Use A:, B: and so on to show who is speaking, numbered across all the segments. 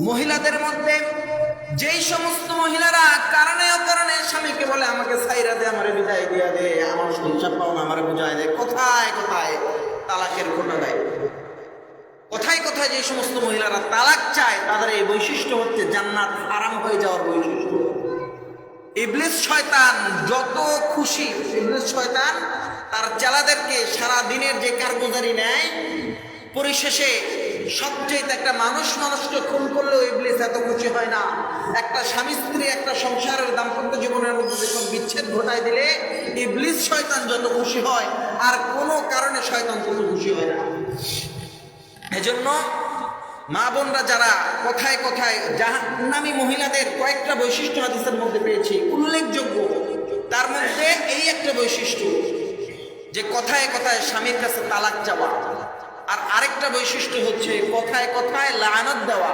A: মহিলাদের মধ্যে যেই সমস্ত মহিলারা কারণে অকারণে স্বামীকে বলে আমাকে ছাইরা দে, আমারে বিদায় দিয়া দে, আমার সংসার পাও না, আমারে বুঝায় দে, কোথায় কোথায় তালাকের ঘটনা দেয়, কোথায় কোথায় যে সমস্ত মহিলারা তালাক চায়, তাদের এই বৈশিষ্ট্য হচ্ছে জান্নাত হারাম হয়ে যাওয়ার বৈশিষ্ট্য। ইবলিস শয়তান যত খুশি, ইবলিস শয়তান তার চেলাদেরকে সারা দিনের যে কারগুজারি নেয়, পরিশেষে সবচেয়ে একটা মানুষকে খুন করলেও ইবলিস এত খুশি হয় না। একটা স্বামী স্ত্রী একটা সংসারের দাম্পত্য জীবনের মধ্যে যখন বিচ্ছেদ ঘটায় দিলে ইবলিস শয়তান যত খুশি হয়, আর কোনো কারণে শয়তান তত খুশি হয় না। এজন্য মা বোনরা যারা কথায় কথায় জাহান্নামী মহিলাদের কয়েকটা বৈশিষ্ট্য হাদিসের মধ্যে পেয়েছি উল্লেখযোগ্য, তার মধ্যে এই একটা বৈশিষ্ট্য যে কথায় কথায় স্বামীর কাছে তালাক চাওয়া, আর আরেকটা বৈশিষ্ট্য হচ্ছে কথায় কথায় লানত দেওয়া।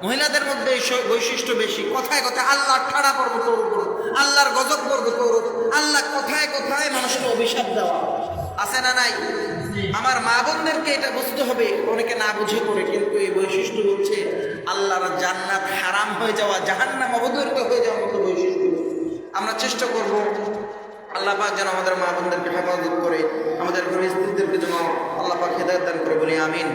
A: মহিলাদের মধ্যে এই বৈশিষ্ট্য বেশি, কথায় কথায় আল্লাহ ঠাড়া পর্ব তোর উপর, আল্লাহর গজব পর্ব তোর উপর, আল্লাহ কথায় কথায় মানুষকে অভিশাপ দেওয়া আছে না নাই? আমার মা বোনদেরকে এটা বুঝতে হবে, অনেকে না বুঝে করে, কিন্তু এই বৈশিষ্ট্য হচ্ছে আল্লাহর জান্নাত হারাম হয়ে যাওয়া, জাহান্নাম অবধারিত হয়ে যাওয়ার মতো বৈশিষ্ট্য। আমরা চেষ্টা করব আল্লাহ পাক যেন আমাদের মা বোনদেরকে হেফাজত করে, আমাদের স্ত্রীদেরকে যেন আল্লাহ পাক হেদায়েত দান করে, বলি আমিন।